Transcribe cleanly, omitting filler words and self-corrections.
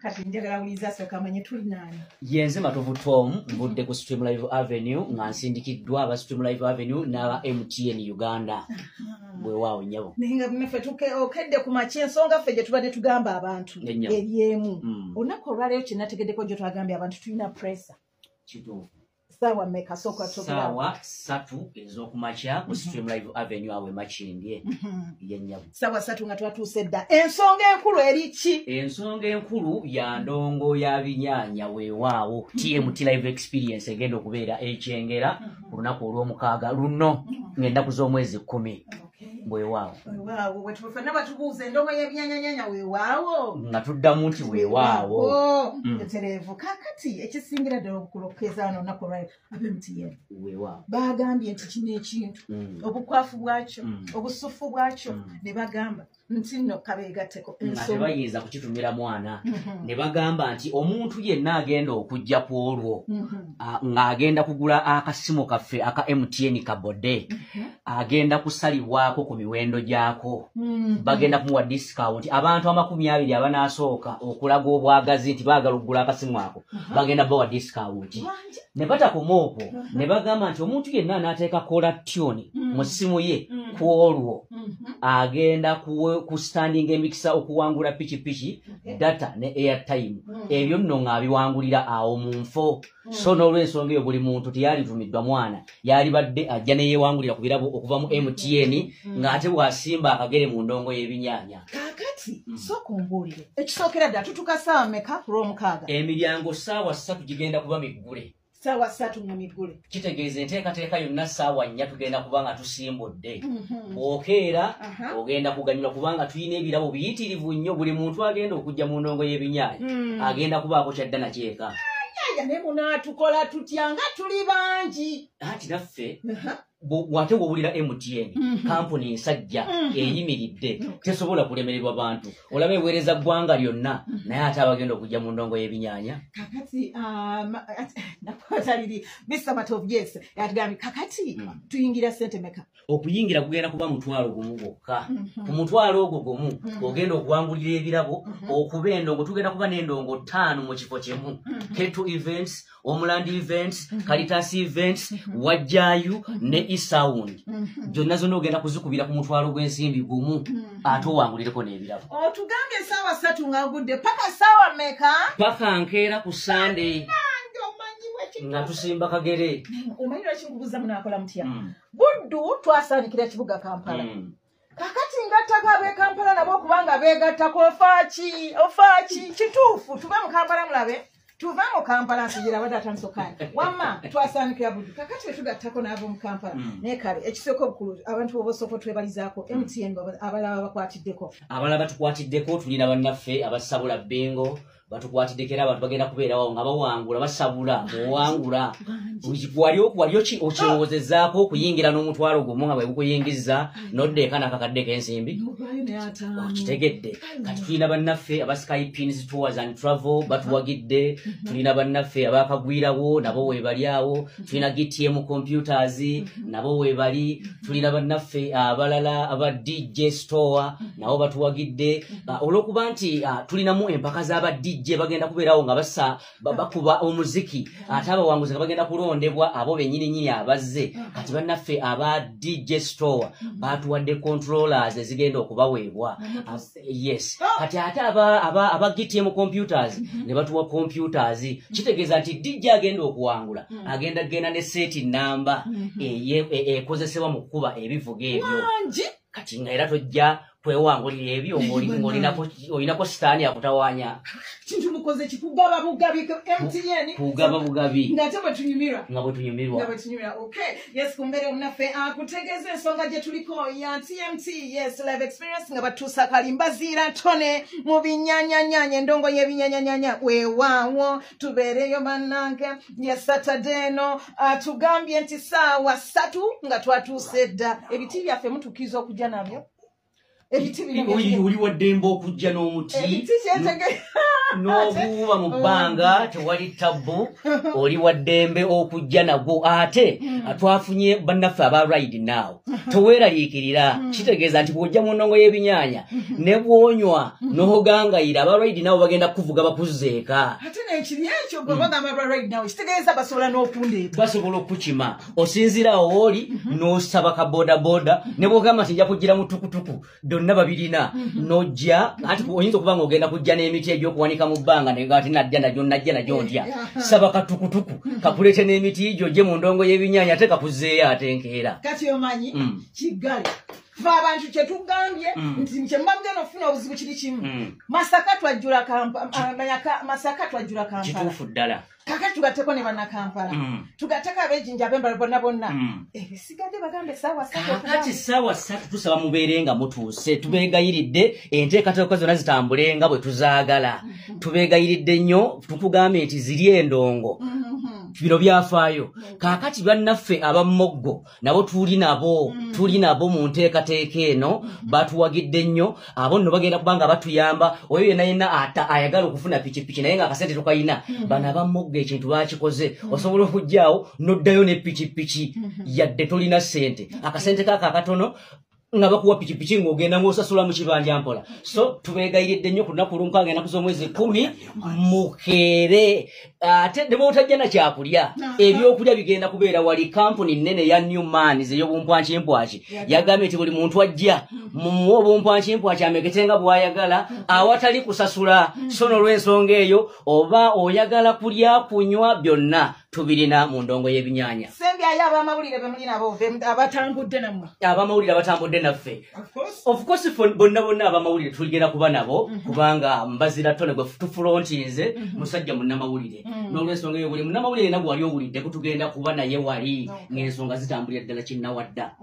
Kati njagala uliza soka manye tuli nani. Yenze Matovu Tom mbudde ku Stream Live Avenue nga nsindikiddwa aba Stream Live Avenue n'aba MTN Uganda. Bwe waawo nyabo. Ninga mmefe tuke okedde ku makye ensonga ffe gye tubadde tugamba abantu ebyemu. Olunaku olwaleero kye nategeddeko gye twagambye abantu tulina pressure. Kituufu. Sawa meka soka tokera. Sawa 3 ez'okumakya ku Stream Live Avenue awe Makindye. Yennyabo. Sawa 3 nga twatuuse dda. Ensonga enkulu eri ki? Ensonga enkulu ya ndongo ya binyaanya weewaawo TMT Live Experience egenda okubeera ekyengera ku lunaku olw'omukaaga luno ng'ennaku z'omwezi 10. Weewaawo. Weewaawo wetufana batubuuza endongo y'ebinyaanyanya weewaawo. Nga tuddamu nti weewaawo. Etereevu kaakati ekisingira ddala obukulokeza wano olunaku olwaleero ab'MTN. Weewaawo. Baagambye nti kino ekintu obukwafu bwakyo obusufu bwakyo ne bagamba nti nno kabeegatteko nga tebayinza kukitumira mwana ne bagamba nti omuntu yenna agenda okujja ku olwo ng'agenda kugula akasimu kaffe aka MTN kabode agenda kusalibwako ku miwendo gyako bagenda kumuwa discount abantu 20 abanaasooka okulaga obwagazi nti baagala okugula akasimu ako bagenda bawa discount ne batakoma okwo ne bagamba nti omuntu yenna anaateeka kola tune mu ssimu ye ku olwo agenda ku standing emikisa okuwangula pikipiki data ne airtime ebyo nno ng'abiwangulira awo mu nfo so n'olw'ensonga eyo buli muntu teyalitumiddwa mwana yali badde ajja ne yeewangulira ku birabo okuva mu MTN ng'ate bw'asimba akagere mu ndongo y'ebinyaanya. Kaakati sooka ombuulire ekisookera ddala tutuuka ssaawa mmeka ku lw'omukaaga? Emiryango ssaawa 3 gigenda kuba miggule. Sawa 3 mu migule. Kitegeeza enteekateeka yonna ssaawa 4 tugenda kubanga tusimbudde. Okeera ogenda kuganyulwa kubanga tulina ebirabo biyitirivu nnyo buli muntu agenda okujja mu ndongo y'ebinyaanya agenda kubaako kyadda nakyeka. Ne munaatukola tutya nga tuli bangi. Ati naffe wate wowulira MTN kampuni ensajja eyimiridde tesobola kulemererwa bantu olaba eweereza ggwanga lyonna naye ate abagenda okujja mu ndongo y'ebinyaanya. Kakati nakwataliri Mr. Matovu yes yatugambye kakati tuyingira ssente meka? Okuyingira kugenda kuba mutwalo gumu gwokka. Ku mutwalo ogwo gumu ogenda okuwangulira ebirabo okuba endongo tugenda kuba n'endongo 5 mu kifo kimu. Keto events, Omland events, Caritas events, Wajjayu ne Isound. Jonna zonna ogenda kuzikubira ku mutwalo gw'ensimbi gumu ate owangulireko n'ebirabo. Otugambye ssaawa 3 ng'agudde paka ssaawa meka? Paka nkeera ku Sunday. Nga tusimba kagere. Omanyira kinkubuza munaakola mutya? Buddu twasaanikira kibuga Kampala. Kakati ngattako ab'e Kampala nabo okubanga beegattako ofaaki kituufu tube mu Kampala mulabe. Tuva mu Kampala nsigira badatandisokani. Wamma twasaanikira Buddu. Kakati wetugattako n'abo mu Kampala. Naye kale ekisooka obukulu abantu b'obosooka twebalizaako MTN abalaba bakwatiddeko. Abalaba tukwatiddeko tulina bannaffe abasabula Bengo. Batukwatiddeko era abantu bagenda kubeerawo nga bawangula basabula owangula wali okirowoozezaako okuyingira n'omutwalo gumu nga bwe bukuyingiza n'oddeeka n'akakadde k'ensimbi okitegedde. Kati tulina bannaffe aba Skypins Tours and Travel batuwagidde, tulina bannaffe abaakagwirawo nabo weebali awo, tulina GTM Computers nabo weebali, tulina bannaffe abalala aba DJ Store nabo batuwagidde olw'okuba nti tulinamu empaka z'aba DJ bagenda kubeerawo nga bakuba omuziki ate abawanguzi nga bagenda kulondebwa abo bennyini abazze. Kati bannaffe aba DJ Store batuwadde controllers ezigenda okubaweebwa. Yes. Kati ate aba GTM Computers ne batuwa computers. Kitegeeza nti DJ agenda okuwangula agenda genda ne seti namba ekozesebwa mu kukuba ebivuga ebyo. Kati nga era tojja kwewangulira ebyo ng'olinako sitaani akutawaanya. Kintu mukoze kikugaba bugabi MTN. Kugaba bugabi. Ng'ate bwe tunyumirwa. Nga bwe tunyumirwa. Okay. Yes, kumbere omunaffe akutegeeza ensonga gye tuliko ya TMT. Yes, live experience nga batuusa kalimbaziira ntone mu binyaanyanya endongo y'ebinyaanyanya weewaawo tubeereyo bannange. Yes, Saturday no tugambye nti ssaawa 3 nga twatuuse dda ebiti byaffe mutukkiriza okujja nabyo. oli waddembe okujja n'omuti n'obuuba mu bbanga tewali tabbu oli waddembe okujja nagwo ate twafunye bannaffe aba right now toweeraliikirira kitegeeza nti bw'ojja mu ndongo y'ebinyaanya ne bw'onywa n'ogangayira aba right now bagenda kuvuga bakuzzeeka ate n'ekiri ekyo gwe bagamba aba right now kitegeeza basobola n'okundeeta basobola okukima osinzira awo oli n'osaba ka bodaboda ne bw'ogamba nti nja kujjira mu tukutuku donna babirina n'ojja anti oyinza okuba ng'ogenda kujja n'emiti egy'okuwanika mu bbanga negati najja najjo ntya saba katukutuku kakulete n'emiti gy'ojje mu ndongo y'ebinyaanya ate kakuzzeeyo ate enkeera kati omanyi kiggale fa abantu kye tugambye nti kyembagenda okufuna obuzibu kiri kimu Masaka twajjula Kampala kituufu ddala kakati tugatteko ne bannakampala tugatteko ab'ejjinja ab'embala bonna ebisigadde bagambe essaawa kakati ssaawa 3 tusaba mubeere nga mutuuse tubeegayiridde enteekateeka zonna zitambule nga bwe tuzaagala tubeegayiridde nnyo tukugambe nti ziri endongo bino byafaayo kakati bannaffe abamoggo nabo tuli nabo mu nteekateeka eno batuwagidde nnyo abo nno bagenda kubanga batuyamba oyo yenna ayagala okufuna pikipiki naye nga akasente tokayina bano abamoggo ekintu bakikoze osobola okujjaawo n'oddayo ne pikipiki yadde tolina ssente akasente kaako akatono nga bakuwa pikipiki ng'ogenda ng'osasula mu kibanja mpola so tubeegayiridde nnyo ku lunaku olw'omukaaga ennaku z'omwezi 10 mukeere ate ne bw'otajja na kyakulya ebyokulya bigenda kubeera wali kampuni nnene ya Newmans ey'obumpwankimpwaki yagambye nti buli muntu ajja mumuwa obumpwankimpwaki amegete nga bw'ayagala awatali kusasula so n'olw'ensonga eyo oba oyagala kulya kunywa byonna tubirina mu ndongo y'ebinyaanya sembyayo abamawulire bemuli nabo abatambudde nammwe abamawulire abatambudde naffe of course bonna abamawulire tuligenda kuba nabo kubanga mbazira tone gwe tufulontinze musajja munnamawulire n'olw'ensonga eyo buli munnamawulire era gwali owulidde kutugenda kuba naye wali ng'ensonga zitambulira ddala kinnawadda